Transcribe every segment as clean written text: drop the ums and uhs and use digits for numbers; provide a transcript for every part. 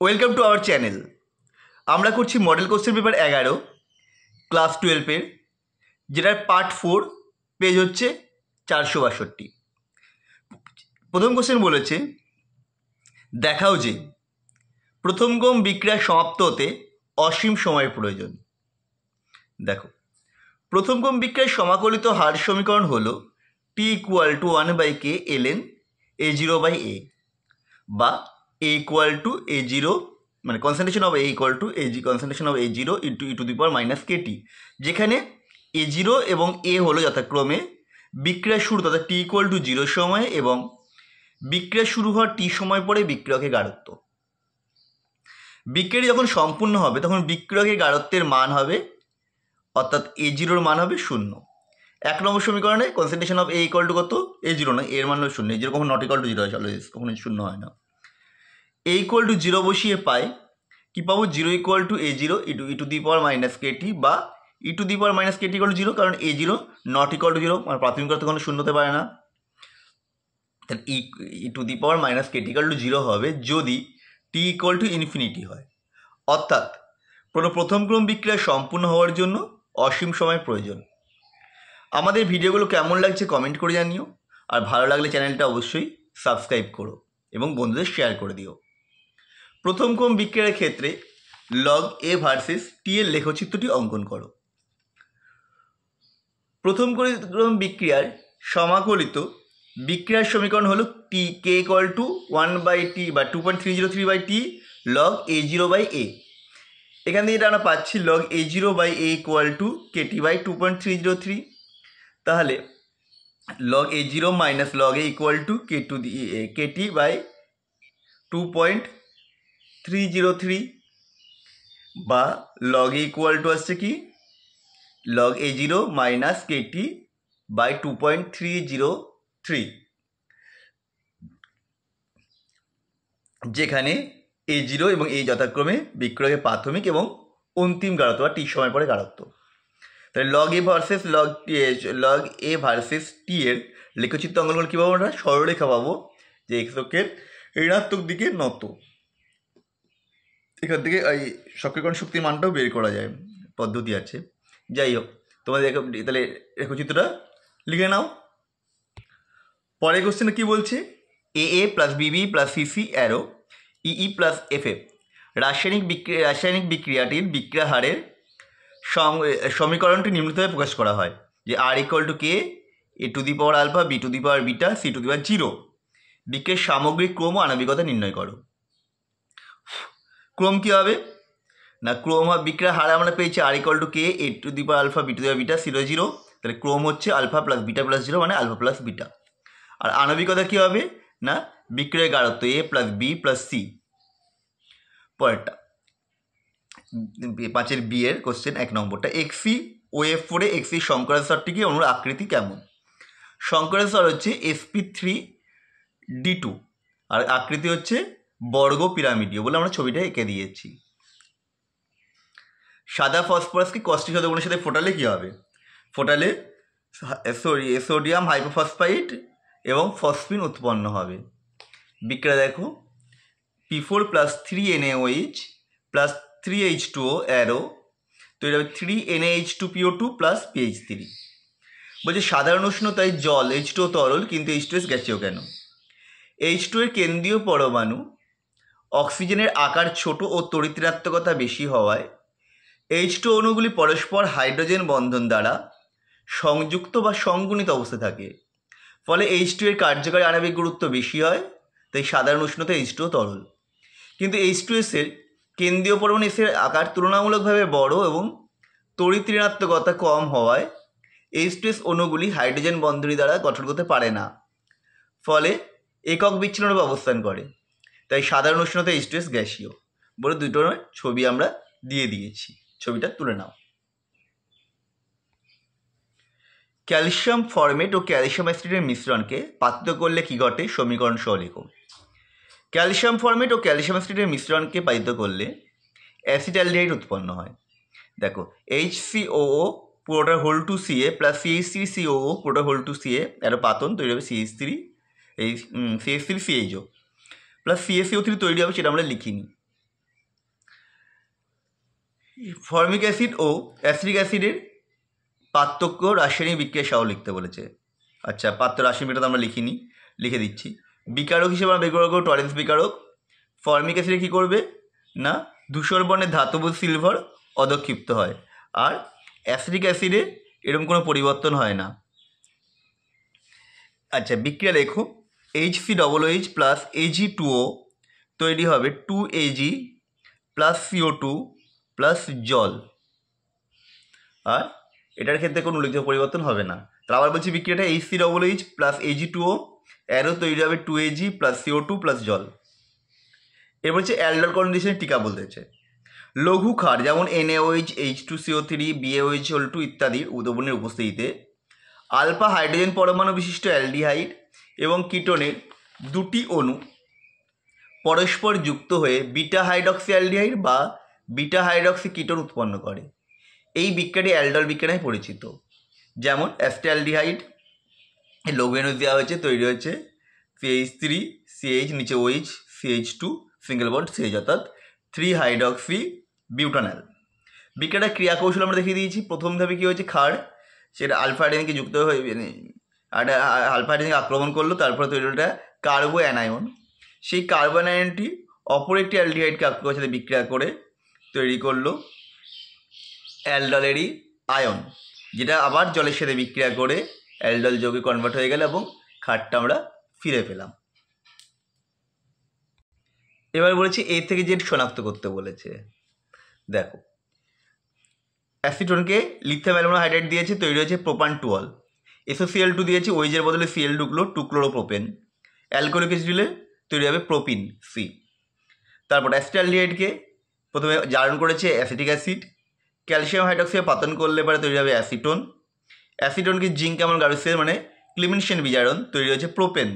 Welcome to our channel. আমরা করছি model question paper 11 class 12-এর, যেটার পার্ট 4, পেজ হচ্ছে 462। প্রথম কোশ্চেন বলেছে, দেখাও যে প্রথম ক্রম বিক্রিয়া সমাপ্ত হতে অসীম সময়ের প্রয়োজন। দেখো, প্রথম ক্রম বিক্রিয়ার সমাকলিত হার সমীকরণ হলো T = 1/k ln A0/A বা A = A0, মানে concentration of A = concentration of A0 into e⁻−kt, যেখানে A0 এবং A হলো যথাক্রমে বিক্রিয়া শুরু তথা T = 0 সময়ে এবং বিক্রিয়া শুরু হওয়ার T সময় পরে বিক্রিয়কের গাঢ়ত্ব। বিক্রিয়াটি যখন সম্পূর্ণ হবে তখন বিক্রিয়কের গাঢ়ত্বের মান হবে, অর্থাৎ A0 মান হবে 0। 1 নম্বর সমীকরণে কনসেন্ট্রেশন অফ A = কত? A0 নয়, এর মান হলো 0। A0 কখনো নট ইকুয়াল টু 0 হয়, অলওয়েজ কখনো 0 হয় না। A = 0 বসিয়ে পাই কি পাবো? 0 = A0 e⁻−kt বা e⁻−kt = 0, কারণ A0 নট ইকুয়াল টু 0, মানে প্রাথমিক গাঢ়ত্ব কখনো 0 হতে পারে না। তাহলে e⁻−kt = 0 হবে যদি t = হয়, অর্থাৎ প্রথম ক্রম বিক্রিয়া সম্পূর্ণ হওয়ার জন্য অসীম সময় প্রয়োজন। আমাদের ভিডিওগুলো কেমন লাগছে কমেন্ট করে জানিও, আর ভালো লাগলে চ্যানেলটা অবশ্যই সাবস্ক্রাইব করো এবং বন্ধুদের শেয়ার করে দিও। প্রথম ক্রম বিক্রিয়ার ক্ষেত্রে লগ এ ভার্সেস টি এর লেখচিত্রটি অঙ্কন করো। প্রথম ক্রম বিক্রিয়ার সমাকলিত বিক্রিয়ার সমীকরণ হলো k = 1/t বা 2.303/t log A0/A। এখান থেকে এটা আমরা পাচ্ছি log A0/A = kt/2.303। তাহলে log A0 minus log A = kt/2.303 বা log A = আসছে কি log A0 minus kt/2.303, যেখানে A0 এবং A যথাক্রমে বিক্রিয়কের প্রাথমিক এবং অন্তিম গাঢ়ত্ব বা টি সময় পরে গাঢ়ত্ব। তাহলে log A ভার্সেস টি এর লেখচিত্র অঙ্কন কী পাবো? আমরা সরলরেখা পাবো যে এক্স অক্ষের ঋণাত্মক দিকে নত। এখান থেকে এই সক্রিয়করণ শক্তির মানটাও বের করা যায়, পদ্ধতি আছে। যাই হোক, তোমাদের তাহলে রেখাচিত্রটা লিখে নাও। পরের কোশ্চেনে কী বলছে? AA + BB + CC arrow EE + FF রাসায়নিক বিক্রিয়াটির বিক্রিয়া হারের সমীকরণটি নিম্নভাবে প্রকাশ করা হয় যে R = K A⁴ B⁴ C⁴ বিক্রিয়ার সামগ্রিক ক্রম ও আণবিকতা নির্ণয় করো। ক্রম কী হবে না, ক্রম বিক্রিয়ার হার আমরা পেয়েছি R = K A⁴ B⁴ C⁴, তাহলে ক্রম হচ্ছে α + β + 0 মানে α + β। আর আণবিকতা কী হবে না, বিক্রিয়ার গাঢ়ত্ব A + B + C। পরেরটা 5-এর বি এর কোশ্চেন 1 নম্বরটা, XeOF4 এ Xe সংকরের স্তরটি কি, অনুর আকৃতি কেমন? সংকরের স্তর হচ্ছে sp3d2 আর আকৃতি হচ্ছে বর্গ পিরামিডীয় বলে আমরা ছবিটা এঁকে দিয়েছি। সাদা ফসফরাসকে কষ্টি শতগুণের সাথে ফোটালে কী হবে? ফোটালে সোডিয়াম হাইপোফসফাইড এবং ফসফিন উৎপন্ন হবে। বিক্রিয়া দেখো, P4 + 3NaOH + 3H2O অ্যারো তৈরি হবে 3NaH2PO2 + PH3। বলছে সাধারণ উষ্ণতায় জল H2O তরল, কিন্তু H2S গ্যাসীয় কেন? H2 এর কেন্দ্রীয় পরমাণু অক্সিজেনের আকার ছোট ও তড়িৎ ঋণাত্মকতা বেশি হওয়ায় H2 অণুগুলি পরস্পর হাইড্রোজেন বন্ধন দ্বারা সংযুক্ত বা সংগুণিত অবস্থায় থাকে। ফলে H2 এর কার্যকারী আণবিক গুরুত্ব বেশি হয়, তাই সাধারণ উষ্ণতায় H2O তরল। কিন্তু H2S এর কেন্দ্রীয় পরমাণু এর আকার তুলনামূলকভাবে বড় এবং তড়িৎ ঋণাত্মকতা কম হওয়ায় H2S অণুগুলি হাইড্রোজেন বন্ধনী দ্বারা গঠন করতে পারে না, ফলে একক বিচ্ছিন্নভাবে অবস্থান করে। তাই সাধারণ উষ্ণতায় H2S গ্যাসীয় বলে দুটো ছবি আমরা দিয়ে দিয়েছি, ছবিটা তুলে নাও। ক্যালসিয়াম ফরমেট ও ক্যালসিয়াম অ্যাসিডের মিশ্রণকে পাতিত করলে কি ঘটে? সমীকরণ সহ লেখো। ক্যালসিয়াম ফরমেট ও ক্যালসিয়াম অ্যাসিডের মিশ্রণকে পাতিত করলে অ্যাসিটালডিহাইড উৎপন্ন হয়। দেখো, HCOO পুরোটা হোল টু CA + CH3COO পুরোটা হোল টু CA, একটা পাতন তৈরি হবে CH3CHO + CaCO3 তৈরি হবে, সেটা আমরা লিখিনি। ফর্মিক অ্যাসিড ও অ্যাসিটিক অ্যাসিডের পার্থক্য রাসায়নিক বিক্রিয়া সহ লিখতে বলেছে। আচ্ছা, রাসায়নিকটা তো আমরা লিখিনি, লিখে দিচ্ছি। বিকারক হিসেবে আমরা ব্যবহার করবো টরেন্স বিকারক। ফর্মিক অ্যাসিডে কী করবে না, ধূসর বর্ণের ধাতব সিলভার অধক্ষিপ্ত হয়, আর অ্যাসিটিক অ্যাসিডে এরকম কোনো পরিবর্তন হয় না। আচ্ছা, বিক্রিয়া লেখো। HCOOH প্লাস Ag2O তৈরি হবে 2Ag প্লাস CO2 প্লাস জল, আর এটার ক্ষেত্রে কোনো উল্লেখযোগ্য পরিবর্তন হবে না। তাহলে আবার বলছি, বিক্রিয়াটা HCOOH প্লাস Ag2O এরও তৈরি হবে 2Ag প্লাস CO2 প্লাস জল। এবার হচ্ছে অ্যালডাল কন্ডিশনের টিকা বলতেছে। লঘু ক্ষার যেমন NaOH, H2CO3, BaOH2 ইত্যাদির উদ্দীপনের উপস্থিতিতে আলফা হাইড্রোজেন পরমাণু বিশিষ্ট অ্যালডিহাইড এবং কিটোনের দুটি অণু পরস্পর যুক্ত হয়ে বিটা হাইড্রক্সি অ্যালডিহাইড বা বিটা হাইড্রক্সি কিটোন উৎপন্ন করে। এই বিক্রিয়াটি অ্যালডল বিক্রিয়া নামে পরিচিত। যেমন অ্যাসিটালডিহাইড লঘু এনও দেওয়া হয়েছে, তৈরি হচ্ছে CH3 CH নিচে OH CH2 single bond CH, অর্থাৎ 3 হাইড্রক্সি বিউটানল। বিক্রিয়াটা ক্রিয়া কৌশল আমরা দেখিয়ে দিয়েছি। প্রথম ধাপে কী হয়েছে, ক্ষার সেটা আলফা হাইড্রোজেনকে যুক্ত হয়ে আলফা হাইড্রোজেনকে আক্রমণ করলো, তারপরে তৈরি হলো কার্বো অ্যানায়ন। সেই কার্বো অ্যানায়নটি অপর একটি অ্যালডিহাইডকে আক্রমণের সাথে বিক্রিয়া করে তৈরি করলো অ্যালডলেরই আয়ন, যেটা আবার জলের সাথে বিক্রিয়া করে অ্যালডল যৌগে কনভার্ট হয়ে গেল এবং ক্ষারটা আমরা ফিরে পেলাম। এবার বলেছি A থেকে Z শনাক্ত করতে বলেছে। দেখো, অ্যাসিটোনকে লিথিয়াম অ্যালুমিনিয়াম হাইড্রাইড দিয়েছে, তৈরি হয়েছে প্রোপান-2 SOCl2 দিয়েছে, ওইজের বদলে Cl ঢুকলো, 2-ক্লোরোপ্রোপেন। অ্যালকোহলিক অ্যাসিড দিলে তৈরি হবে প্রোপিন C। তারপর অ্যাসিটালডিহাইডকে প্রথমে জারণ করেছে অ্যাসিটিক অ্যাসিড, ক্যালসিয়াম হাইড্রক্সাইড পাতন করলে পরে তৈরি হবে অ্যাসিটোন। অ্যাসিটোনকে জিঙ্ক এমন গার্সিয়ার মানে ক্লিমেনশন বিজারণ, তৈরি হয়েছে প্রোপেন।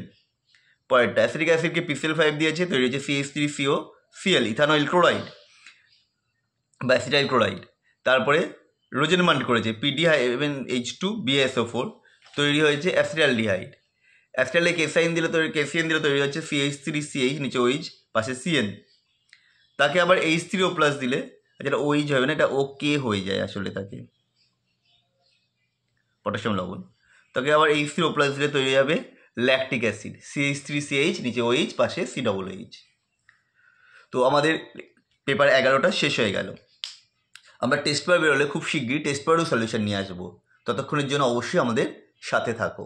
পরেরটা অ্যাসিটিক অ্যাসিডকে PCl5 দিয়েছে, তৈরি হয়েছে CH3COCl ইথানয়েল ক্লোরাইড বা অ্যাসিটাইল ক্লোরাইড। তারপরে রোজেনমান্ড করেছে PDH2BaSO4, তৈরি হয়েছে অ্যাসিটালডিহাইড। অ্যাসিটালে কেসাইন দিলে কেসিএন দিলে তৈরি হচ্ছে CH3CH নিচে OH পাশে CN। তাকে আবার H3O+ দিলে যেটা OH হবে না, এটা OK হয়ে যায় আসলে, তাকে পটাশিয়াম লবণ। তাকে আবার H3O+ দিলে তৈরি হবে ল্যাকটিক অ্যাসিড CH3CH নিচে OH পাশে COOH। তো আমাদের পেপার 11টা শেষ হয়ে গেল। আমরা টেস্ট পেপার বেরোলে খুব শিগগিরই টেস্ট পেপারও সলিউশন নিয়ে আসবো। ততক্ষণের জন্য অবশ্যই আমাদের সাথে থাকো।